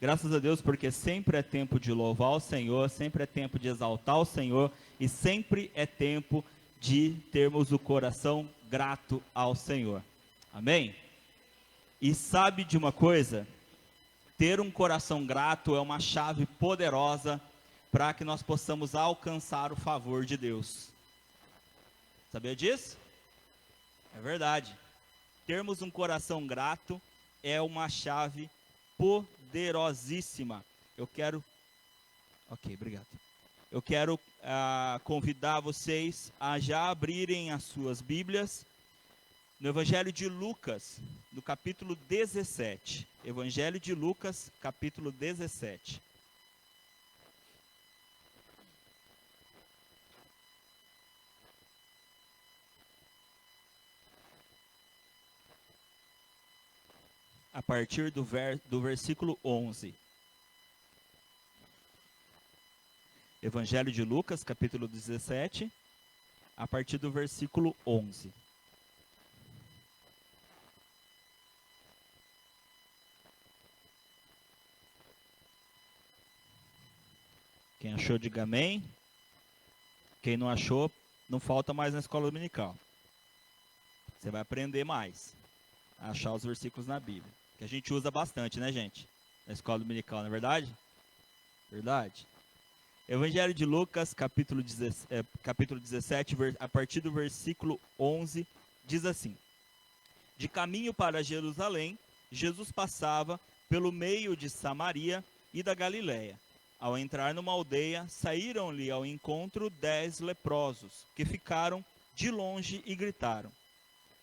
Graças a Deus, porque sempre é tempo de louvar o Senhor, sempre é tempo de exaltar o Senhor e sempre é tempo de termos o coração grato ao Senhor. Amém? E sabe de uma coisa? Ter um coração grato é uma chave poderosa para que nós possamos alcançar o favor de Deus. Sabia disso? É verdade. Termos um coração grato é uma chave poderosíssima. Obrigado. Eu quero convidar vocês a já abrirem as suas Bíblias no Evangelho de Lucas, no capítulo 17. Evangelho de Lucas, capítulo 17. A partir do versículo 11. Evangelho de Lucas, capítulo 17, a partir do versículo 11. Quem achou, diga amém. Quem não achou, não falta mais na escola dominical. Você vai aprender mais a achar os versículos na Bíblia. Que a gente usa bastante, né, gente? Na escola dominical, não é verdade? Verdade. Evangelho de Lucas, capítulo 17, a partir do versículo 11, diz assim: De caminho para Jerusalém, Jesus passava pelo meio de Samaria e da Galiléia. Ao entrar numa aldeia, saíram-lhe ao encontro 10 leprosos, que ficaram de longe e gritaram: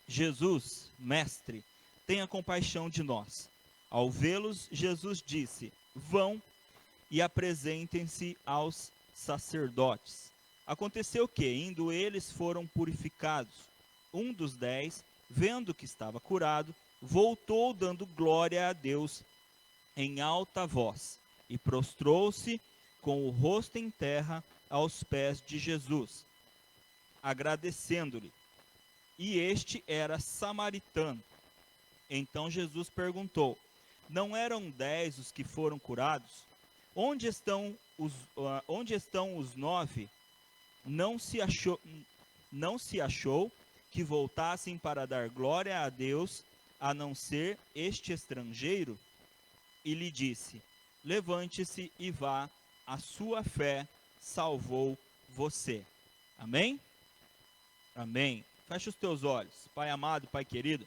Jesus, mestre, tenha compaixão de nós. Ao vê-los, Jesus disse: Vão e apresentem-se aos sacerdotes. Aconteceu que, indo eles, foram purificados. Um dos 10, vendo que estava curado, voltou dando glória a Deus em alta voz e prostrou-se com o rosto em terra aos pés de Jesus, agradecendo-lhe. E este era samaritano. Então Jesus perguntou: Não eram 10 os que foram curados? Onde estão os 9? Não se achou que voltassem para dar glória a Deus, a não ser este estrangeiro? E lhe disse: Levante-se e vá, a sua fé salvou você. Amém? Amém. Feche os teus olhos. Pai amado, Pai querido,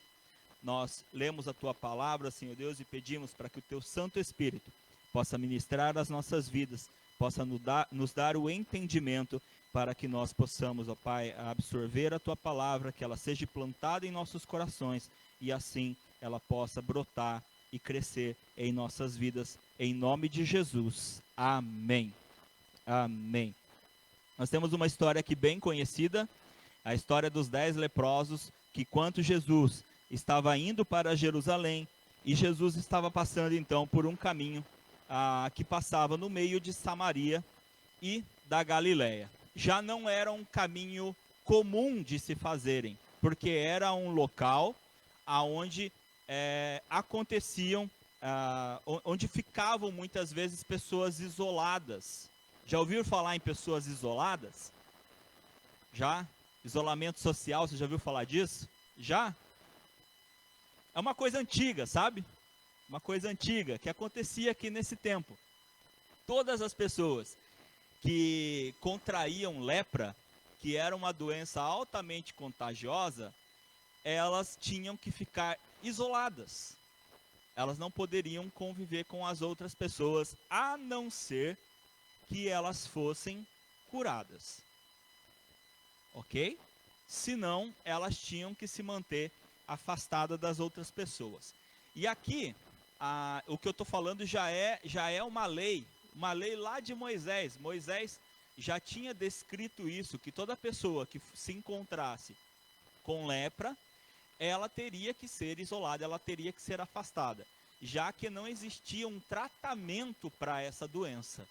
nós lemos a tua palavra, Senhor Deus, e pedimos para que o teu Santo Espírito possa ministrar as nossas vidas, possa nos dar o entendimento para que nós possamos, ó Pai, absorver a tua palavra, que ela seja plantada em nossos corações e assim ela possa brotar e crescer em nossas vidas, em nome de Jesus. Amém. Amém. Nós temos uma história aqui bem conhecida, a história dos 10 leprosos, que quando Jesus estava indo para Jerusalém, e Jesus estava passando então por um caminho que passava no meio de Samaria e da Galiléia. Já não era um caminho comum de se fazerem, porque era um local onde onde ficavam muitas vezes pessoas isoladas. Já ouviram falar em pessoas isoladas? Já? Isolamento social, você já ouviu falar disso? Já? É uma coisa antiga, sabe? Uma coisa antiga que acontecia aqui nesse tempo. Todas as pessoas que contraíam lepra, que era uma doença altamente contagiosa, elas tinham que ficar isoladas. Elas não poderiam conviver com as outras pessoas, a não ser que elas fossem curadas. Ok? Senão, elas tinham que se manter afastadas das outras pessoas. E aqui, o que eu estou falando já é uma lei lá de Moisés. Moisés já tinha descrito isso, que toda pessoa que se encontrasse com lepra, ela teria que ser isolada, ela teria que ser afastada, já que não existia um tratamento para essa doença.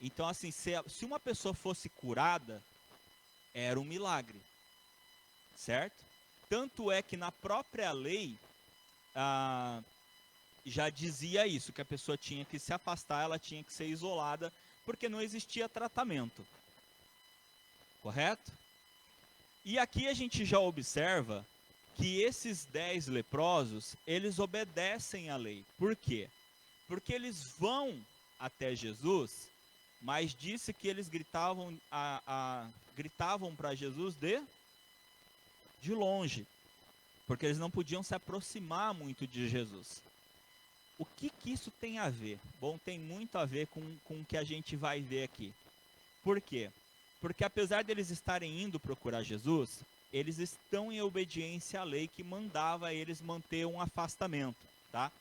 Então, assim, se uma pessoa fosse curada, era um milagre, certo? Tanto é que na própria lei, já dizia isso, que a pessoa tinha que se afastar, ela tinha que ser isolada, porque não existia tratamento. Correto? E aqui a gente já observa que esses 10 leprosos, eles obedecem à lei. Por quê? Porque eles vão até Jesus, mas disse que eles gritavam para Jesus de longe, porque eles não podiam se aproximar muito de Jesus. O que isso tem a ver? Bom, tem muito a ver com o que a gente vai ver aqui. Por quê? Porque apesar deles estarem indo procurar Jesus, eles estão em obediência à lei que mandava eles manter um afastamento, tá?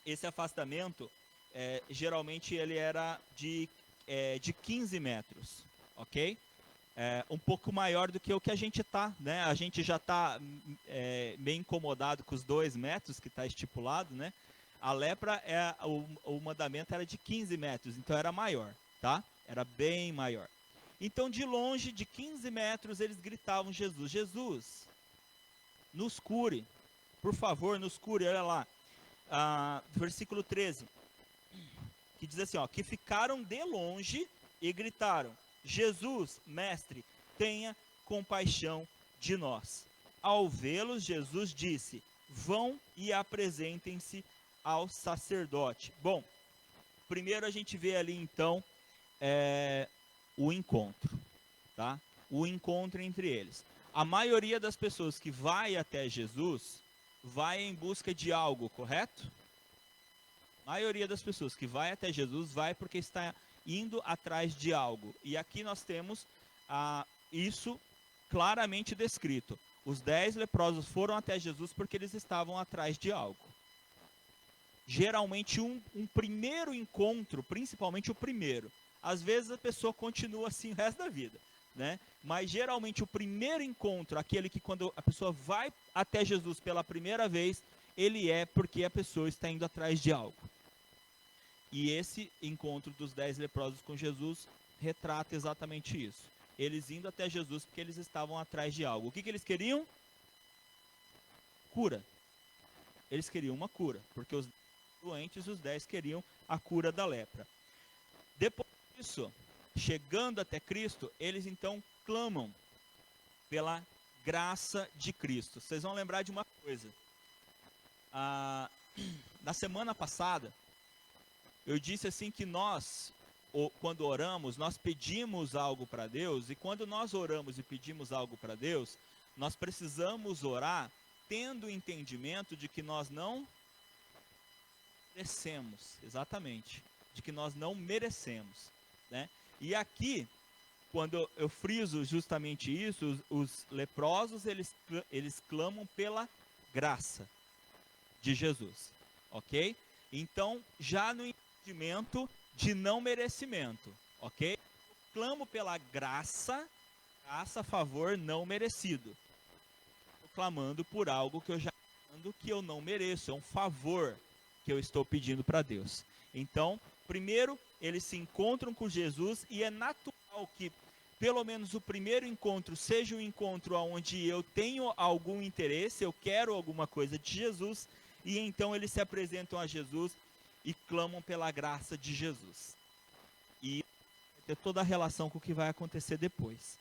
Esse afastamento, geralmente ele era de 15 metros, ok? Um pouco maior do que o que a gente está, né? A gente já está meio incomodado com os 2 metros que está estipulado, né? A lepra, o mandamento era de 15 metros, então era maior, tá? Era bem maior. Então, de longe, de 15 metros, eles gritavam: Jesus, Jesus, nos cure, por favor, nos cure. Olha lá, versículo 13, que diz assim, ó, que ficaram de longe e gritaram: Jesus, mestre, tenha compaixão de nós. Ao vê-los, Jesus disse: vão e apresentem-se ao sacerdote. Bom, primeiro a gente vê ali então o encontro, tá? O encontro entre eles. A maioria das pessoas que vai até Jesus vai em busca de algo, correto? A maioria das pessoas que vai até Jesus vai porque está indo atrás de algo. E aqui nós temos isso claramente descrito. Os 10 leprosos foram até Jesus porque eles estavam atrás de algo. Geralmente um primeiro encontro, principalmente o primeiro. Às vezes a pessoa continua assim o resto da vida, né? Mas geralmente o primeiro encontro, aquele que quando a pessoa vai até Jesus pela primeira vez, ele é porque a pessoa está indo atrás de algo. E esse encontro dos 10 leprosos com Jesus retrata exatamente isso. Eles indo até Jesus porque eles estavam atrás de algo. O que eles queriam? Cura. Eles queriam uma cura, porque os doentes, os 10 queriam a cura da lepra. Depois disso, chegando até Cristo, eles então clamam pela graça de Cristo. Vocês vão lembrar de uma coisa. Na semana passada, eu disse assim que nós, quando oramos, nós pedimos algo para Deus, e quando nós oramos e pedimos algo para Deus, nós precisamos orar tendo o entendimento de que nós não merecemos, exatamente, de que nós não merecemos, né? E aqui, quando eu friso justamente isso, os leprosos, eles clamam pela graça de Jesus, ok? Então, já no entendimento de não merecimento, ok? Eu clamo pela graça, graça a favor não merecido. Estou clamando por algo que eu já entendo que eu não mereço, é um favor que eu estou pedindo para Deus. Então, primeiro, eles se encontram com Jesus e é natural que pelo menos o primeiro encontro seja um encontro onde eu tenho algum interesse, eu quero alguma coisa de Jesus, e então eles se apresentam a Jesus e clamam pela graça de Jesus. E vai ter toda a relação com o que vai acontecer depois.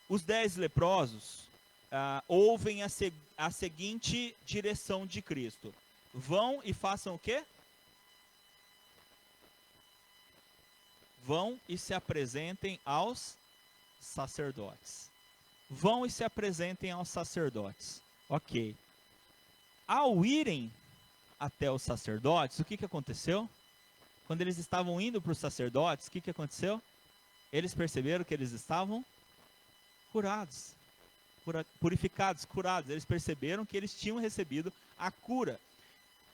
Os 10 leprosos ouvem a seguinte direção de Cristo: vão e façam o quê? Vão e se apresentem aos sacerdotes. Vão e se apresentem aos sacerdotes. Ok. Ao irem até os sacerdotes, o que aconteceu? Quando eles estavam indo para os sacerdotes, o que aconteceu? Eles perceberam que eles estavam curados, purificados, curados. Eles perceberam que eles tinham recebido a cura,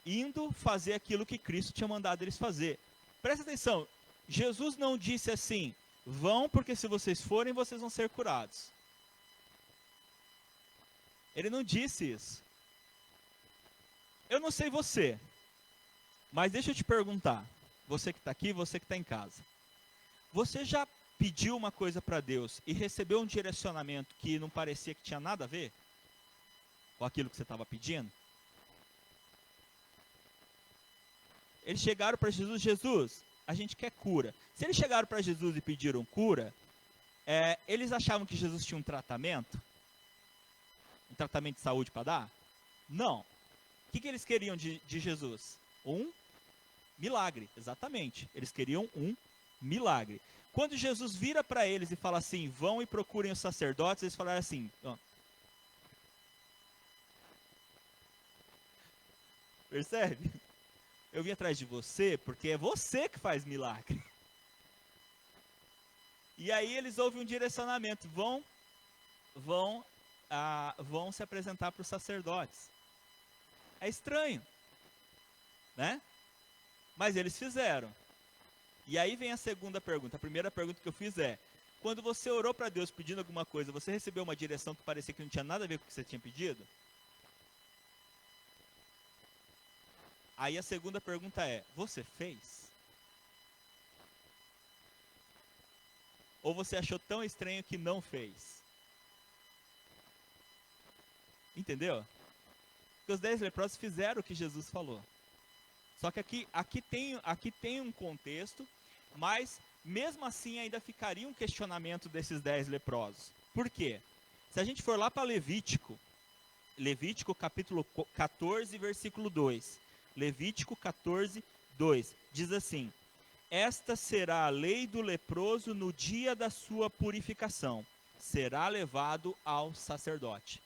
indo fazer aquilo que Cristo tinha mandado eles fazer. Presta atenção, Jesus não disse assim: vão porque se vocês forem, vocês vão ser curados. Ele não disse isso. Eu não sei você, mas deixa eu te perguntar, você que está aqui, você que está em casa. Você já pediu uma coisa para Deus e recebeu um direcionamento que não parecia que tinha nada a ver? com aquilo que você estava pedindo? Eles chegaram para Jesus, Jesus, a gente quer cura. Se eles chegaram para Jesus e pediram cura, eles achavam que Jesus tinha um tratamento de saúde para dar? Não. O que eles queriam de Jesus? Um milagre, exatamente. Eles queriam um milagre. Quando Jesus vira para eles e fala assim, vão e procurem os sacerdotes, eles falaram assim, percebe? Eu vim atrás de você porque é você que faz milagre. E aí eles ouvem um direcionamento, vão se apresentar para os sacerdotes. É estranho, né? Mas eles fizeram. E aí vem a segunda pergunta. A primeira pergunta que eu fiz é, quando você orou para Deus pedindo alguma coisa, você recebeu uma direção que parecia que não tinha nada a ver com o que você tinha pedido? Aí a segunda pergunta é, você fez? Ou você achou tão estranho que não fez? Entendeu? Porque os 10 leprosos fizeram o que Jesus falou. Só que aqui tem um contexto, mas mesmo assim ainda ficaria um questionamento desses 10 leprosos. Por quê? Se a gente for lá para Levítico capítulo 14, versículo 2. Levítico 14, 2. Diz assim, esta será a lei do leproso no dia da sua purificação. Será levado ao sacerdote.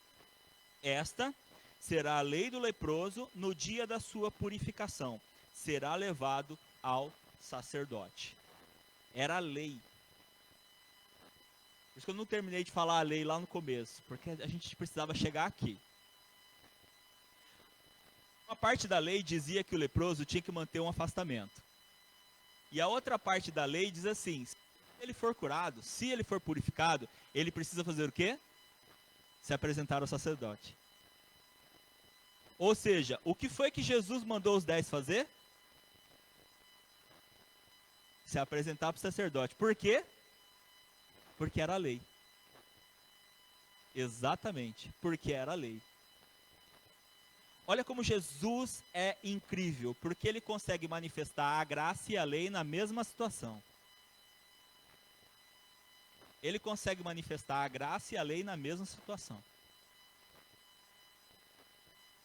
Esta será a lei do leproso no dia da sua purificação. Será levado ao sacerdote. Era a lei. Por isso que eu não terminei de falar a lei lá no começo, porque a gente precisava chegar aqui. Uma parte da lei dizia que o leproso tinha que manter um afastamento. E a outra parte da lei diz assim, se ele for curado, se ele for purificado, ele precisa fazer o quê? Se apresentar ao sacerdote. Ou seja, o que foi que Jesus mandou os 10 fazer? Se apresentar para o sacerdote. Por quê? Porque era a lei. Exatamente, porque era a lei. Olha como Jesus é incrível, porque ele consegue manifestar a graça e a lei na mesma situação. Ele consegue manifestar a graça e a lei na mesma situação.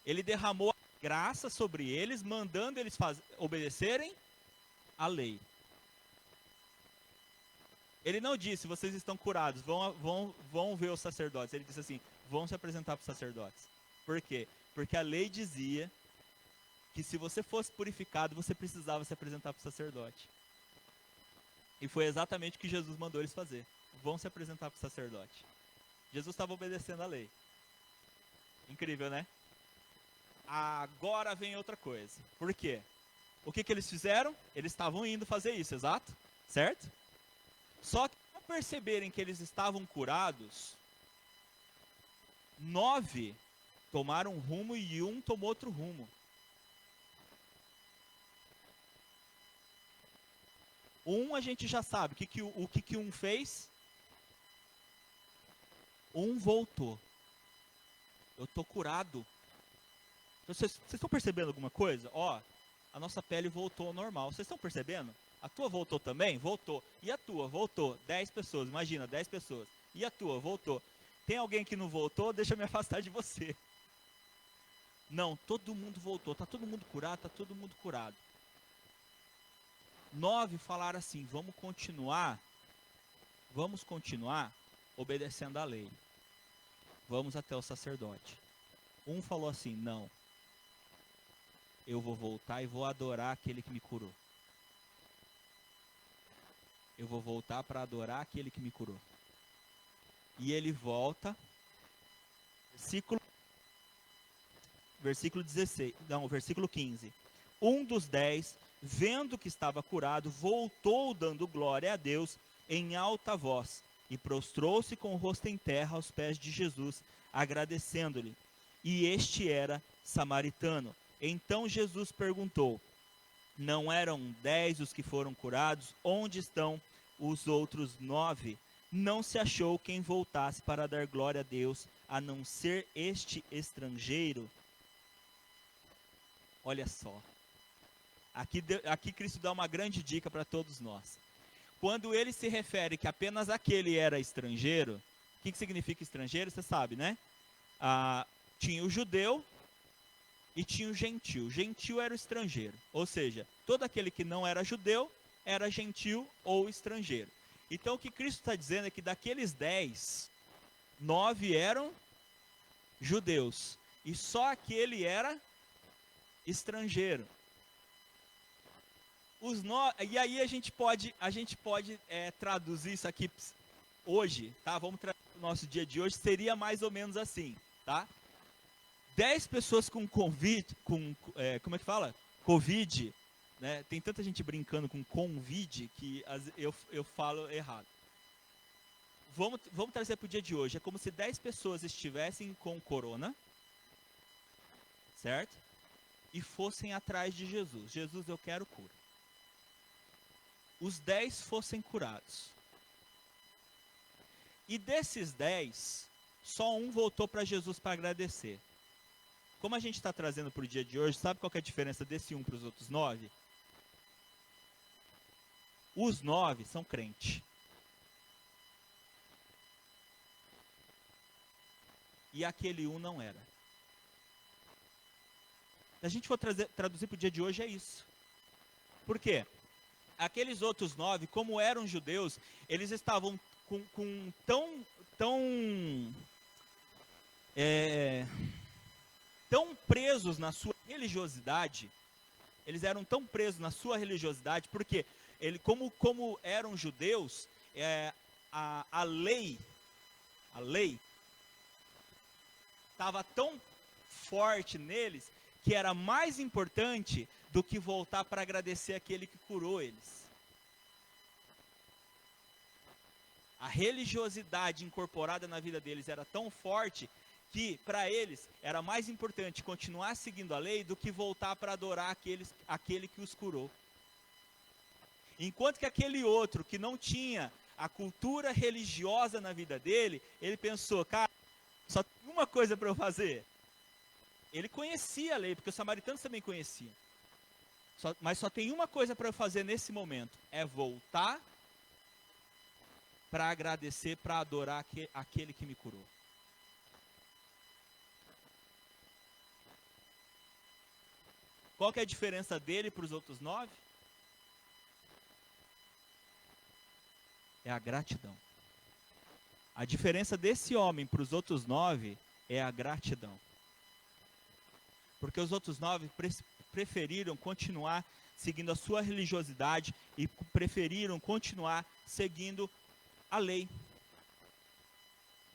Ele derramou a graça sobre eles, mandando eles obedecerem a lei. Ele não disse, vocês estão curados, vão ver os sacerdotes. Ele disse assim, vão se apresentar para os sacerdotes. Por quê? Porque a lei dizia que se você fosse purificado, você precisava se apresentar para o sacerdote. E foi exatamente o que Jesus mandou eles fazer. Vão se apresentar para o sacerdote. Jesus estava obedecendo a lei. Incrível, né? Agora vem outra coisa. Por quê? O que eles fizeram? Eles estavam indo fazer isso, exato? Certo? Só que ao perceberem que eles estavam curados, 9 tomaram um rumo e 1 tomou outro rumo. A gente já sabe. O que um fez? Um voltou. Eu estou curado. Então, vocês estão percebendo alguma coisa? Ó, a nossa pele voltou ao normal. Vocês estão percebendo? A tua voltou também? Voltou. E a tua? Voltou. 10 pessoas. Imagina, 10 pessoas. E a tua? Voltou. Tem alguém que não voltou? Deixa eu me afastar de você. Não, todo mundo voltou. Está todo mundo curado? Está todo mundo curado. 9 falaram assim, vamos continuar obedecendo a lei. Vamos até o sacerdote. 1 falou assim, não, eu vou voltar e vou adorar aquele que me curou. Eu vou voltar para adorar aquele que me curou. E ele volta, versículo 15. Um dos 10, vendo que estava curado, voltou dando glória a Deus em alta voz e prostrou-se com o rosto em terra aos pés de Jesus, agradecendo-lhe. E este era samaritano. Então Jesus perguntou, não eram 10 os que foram curados? Onde estão os outros 9? não se achou quem voltasse para dar glória a Deus, a não ser este estrangeiro. Olha só. Aqui Cristo dá uma grande dica para todos nós. Quando ele se refere que apenas aquele era estrangeiro, o que significa estrangeiro? Você sabe, né? Tinha o judeu e tinha o gentil. Gentil era o estrangeiro. Ou seja, todo aquele que não era judeu era gentil ou estrangeiro. Então o que Cristo está dizendo é que daqueles 10, 9 eram judeus. E só aquele era estrangeiro. E aí a gente pode traduzir isso aqui hoje, tá? Vamos traduzir o nosso dia de hoje, seria mais ou menos assim, tá? 10 pessoas com Covid, como é que fala? Covid, né? Tem tanta gente brincando com Convide que eu falo errado. Vamos trazer para o dia de hoje. É como se 10 pessoas estivessem com corona, certo? E fossem atrás de Jesus. Jesus, eu quero cura. Os 10 fossem curados. E desses 10, só um voltou para Jesus para agradecer. Como a gente está trazendo para o dia de hoje, sabe qual que é a diferença desse um para os outros 9? Os 9 são crentes. E aquele um não era. Se a gente for traduzir para o dia de hoje, é isso. Por quê? Aqueles outros 9, como eram judeus, eles estavam tão presos na sua religiosidade. Eles eram tão presos na sua religiosidade, porque como eram judeus, a lei estava tão forte neles que era mais importante do que voltar para agradecer aquele que curou eles. A religiosidade incorporada na vida deles era tão forte que para eles era mais importante continuar seguindo a lei do que voltar para adorar aquele que os curou. Enquanto que aquele outro que não tinha a cultura religiosa na vida dele, ele pensou, cara, só tem uma coisa para eu fazer. Ele conhecia a lei, porque os samaritanos também conheciam. Mas só tem uma coisa para eu fazer nesse momento, é voltar para agradecer, para adorar aquele que me curou. Qual que é a diferença dele para os outros 9? É a gratidão. A diferença desse homem para os outros 9 é a gratidão. Porque os outros 9 preferiram continuar seguindo a sua religiosidade e preferiram continuar seguindo a lei.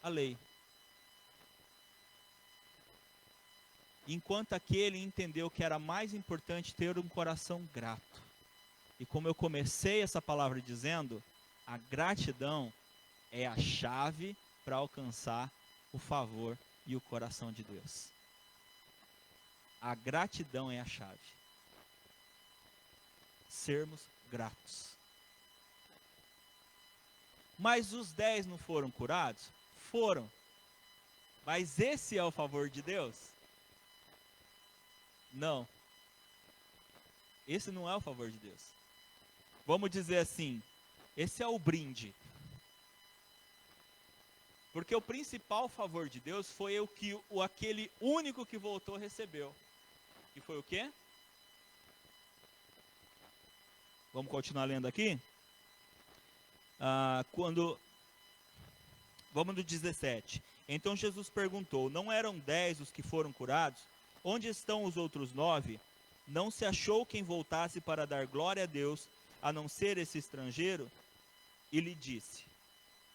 A lei. Enquanto aquele entendeu que era mais importante ter um coração grato. E como eu comecei essa palavra dizendo, a gratidão é a chave para alcançar o favor e o coração de Deus. A gratidão é a chave. Sermos gratos. Mas os 10 não foram curados? Foram. Mas esse é o favor de Deus? Não. Esse não é o favor de Deus. Vamos dizer assim, esse é o brinde. Porque o principal favor de Deus foi o que aquele único que voltou recebeu. E foi o quê? Vamos continuar lendo aqui? Vamos no 17. Então Jesus perguntou, não eram 10 os que foram curados? Onde estão os outros 9? Não se achou quem voltasse para dar glória a Deus, a não ser esse estrangeiro? E lhe disse,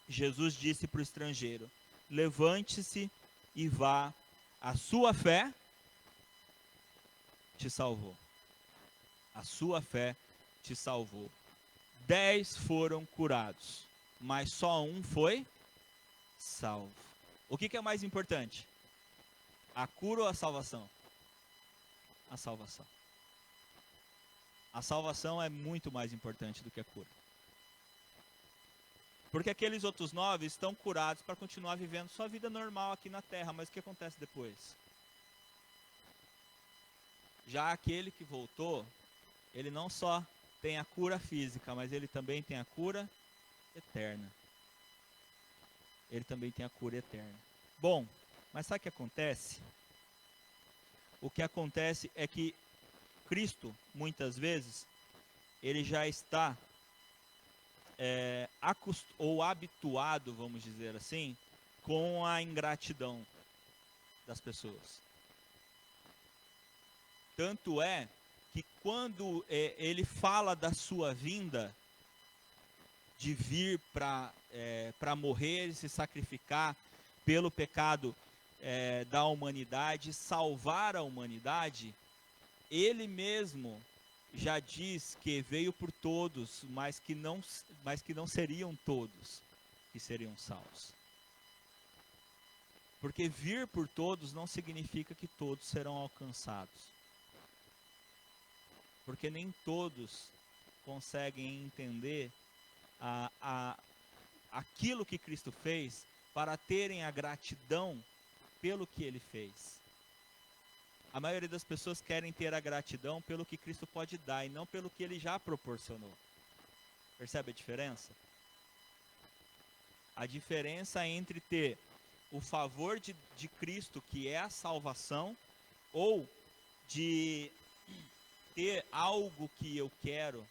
Jesus disse para o estrangeiro, levante-se e vá, a sua fé te salvou. A sua fé te salvou. 10 foram curados, mas só um foi salvo. O que é mais importante? A cura ou a salvação? A salvação. A salvação é muito mais importante do que a cura. Porque aqueles outros 9 estão curados para continuar vivendo sua vida normal aqui na terra. Mas o que acontece depois? Já aquele que voltou, ele não só tem a cura física, mas ele também tem a cura eterna. Ele também tem a cura eterna. Bom, mas sabe o que acontece? O que acontece é que Cristo, muitas vezes, ele já está ou habituado, vamos dizer assim, com a ingratidão das pessoas. Tanto é que quando ele fala da sua vinda, de vir para morrer e se sacrificar pelo pecado da humanidade, salvar a humanidade, ele mesmo já diz que veio por todos, mas que não seriam todos que seriam salvos. Porque vir por todos não significa que todos serão alcançados. Porque nem todos conseguem entender aquilo que Cristo fez para terem a gratidão pelo que ele fez. A maioria das pessoas querem ter a gratidão pelo que Cristo pode dar e não pelo que ele já proporcionou. Percebe a diferença? A diferença entre ter o favor de Cristo, que é a salvação, ou de ter algo que eu quero,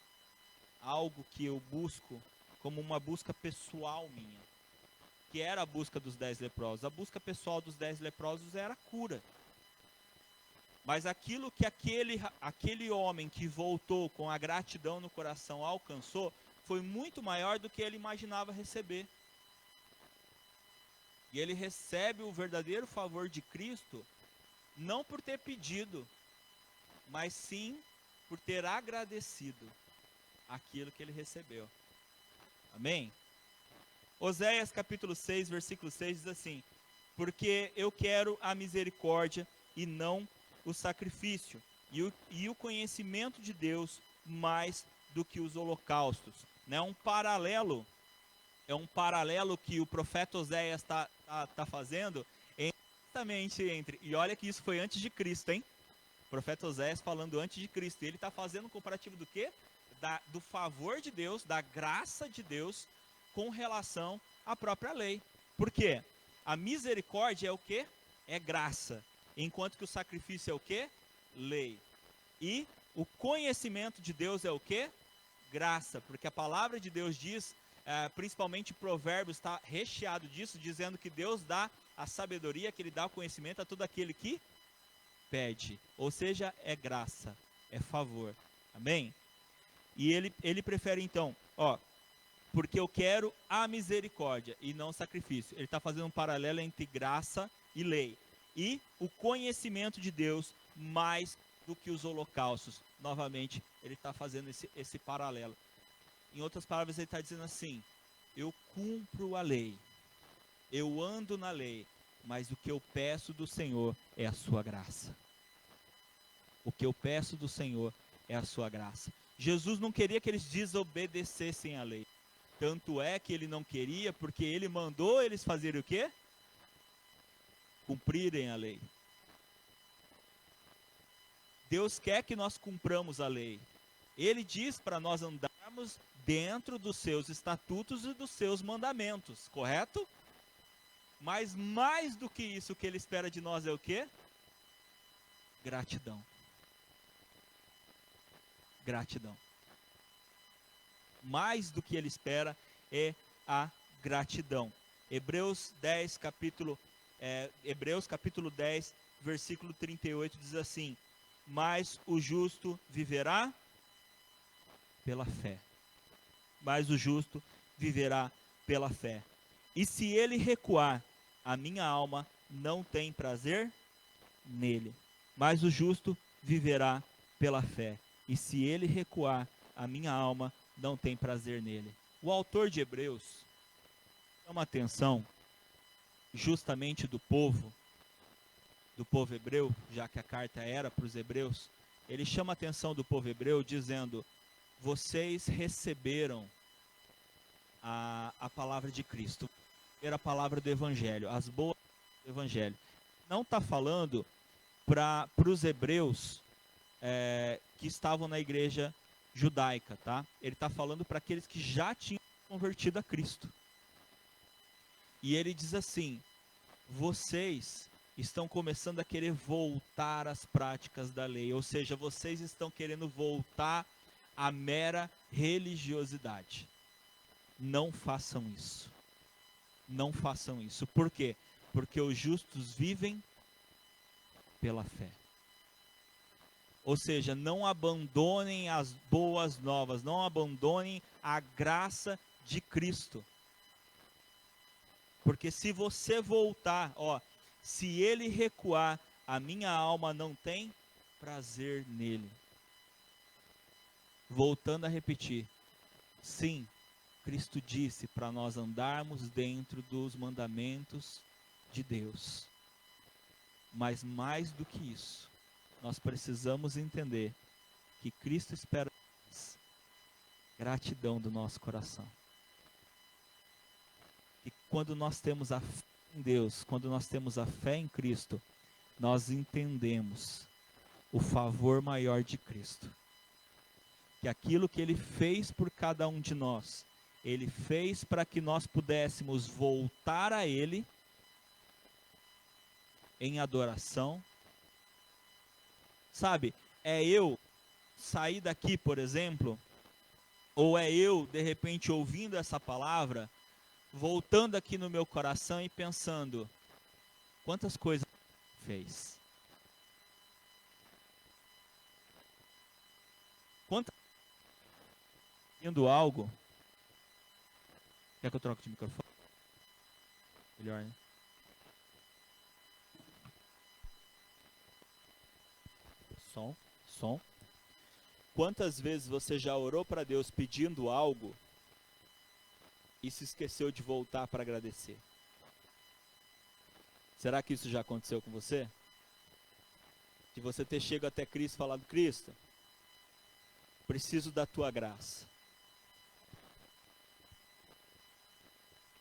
algo que eu busco, como uma busca pessoal minha, que era a busca dos 10 leprosos. A busca pessoal dos 10 leprosos era a cura. Mas aquilo que aquele homem que voltou com a gratidão no coração alcançou, foi muito maior do que ele imaginava receber. E ele recebe o verdadeiro favor de Cristo, não por ter pedido, mas sim por ter agradecido aquilo que ele recebeu. Amém? Oséias capítulo 6, versículo 6 diz assim: porque eu quero a misericórdia e não o sacrifício, e o conhecimento de Deus mais do que os holocaustos. É um paralelo que o profeta Oséias está fazendo exatamente entre, e olha que isso foi antes de Cristo, hein? O profeta Oséias falando antes de Cristo, ele está fazendo um comparativo do quê? Do favor de Deus, da graça de Deus com relação à própria lei. Por quê? A misericórdia é o quê? É graça. Enquanto que o sacrifício é o quê? Lei. E o conhecimento de Deus é o quê? Graça. Porque a palavra de Deus diz, principalmente Provérbios está recheado disso, dizendo que Deus dá a sabedoria, que ele dá o conhecimento a todo aquele que pede. Ou seja, é graça, é favor. Amém? E ele prefere então, porque eu quero a misericórdia e não sacrifício. Ele está fazendo um paralelo entre graça e lei. E o conhecimento de Deus mais do que os holocaustos. Novamente, ele está fazendo esse paralelo. Em outras palavras, ele está dizendo assim: eu cumpro a lei, eu ando na lei, mas o que eu peço do Senhor é a sua graça. O que eu peço do Senhor é a sua graça. Jesus não queria que eles desobedecessem a lei. Tanto é que ele não queria, porque ele mandou eles fazerem o quê? Cumprirem a lei. Deus quer que nós cumpramos a lei. Ele diz para nós andarmos dentro dos seus estatutos e dos seus mandamentos, correto? Mas mais do que isso, o que ele espera de nós é o quê? Gratidão. Gratidão. Mais do que ele espera é a gratidão. Hebreus capítulo 10, versículo 38 diz assim: mas o justo viverá pela fé. Mas o justo viverá pela fé. E se ele recuar, a minha alma não tem prazer nele. Mas o justo viverá pela fé. E se ele recuar, a minha alma não tem prazer nele. O autor de Hebreus chama a atenção justamente do povo hebreu, já que a carta era para os hebreus. Ele chama a atenção do povo hebreu dizendo: vocês receberam a palavra de Cristo, a palavra do Evangelho, as boas do Evangelho. Não está falando para os hebreus que estavam na igreja judaica, tá? Ele está falando para aqueles que já tinham convertido a Cristo. E ele diz assim: vocês estão começando a querer voltar às práticas da lei, ou seja, vocês estão querendo voltar à mera religiosidade. Não façam isso. Não façam isso. Por quê? Porque os justos vivem pela fé. Ou seja, não abandonem as boas novas, não abandonem a graça de Cristo. Porque se você voltar, se ele recuar, a minha alma não tem prazer nele. Voltando a repetir, sim, Cristo disse para nós andarmos dentro dos mandamentos de Deus. Mas mais do que isso, nós precisamos entender que Cristo espera gratidão do nosso coração. E quando nós temos a fé em Deus, quando nós temos a fé em Cristo, nós entendemos o favor maior de Cristo. Que aquilo que Ele fez por cada um de nós, Ele fez para que nós pudéssemos voltar a Ele em adoração. Sabe, é eu sair daqui, por exemplo, ou é eu, de repente, ouvindo essa palavra, voltando aqui no meu coração e pensando, quantas coisas Ele fez? Quantas indo algo? Quer que eu troque de microfone? Melhor, né? Som. Quantas vezes você já orou para Deus pedindo algo e se esqueceu de voltar para agradecer? Será que isso já aconteceu com você? De você ter chegado até Cristo e falado: Cristo, preciso da tua graça.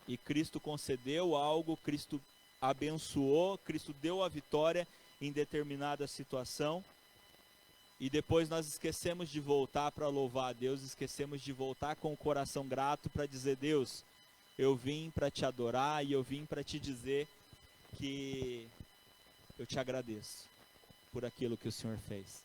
E Cristo concedeu algo, Cristo abençoou, Cristo deu a vitória em determinada situação. E depois nós esquecemos de voltar para louvar a Deus, esquecemos de voltar com o coração grato para dizer: Deus, eu vim para te adorar e eu vim para te dizer que eu te agradeço por aquilo que o Senhor fez.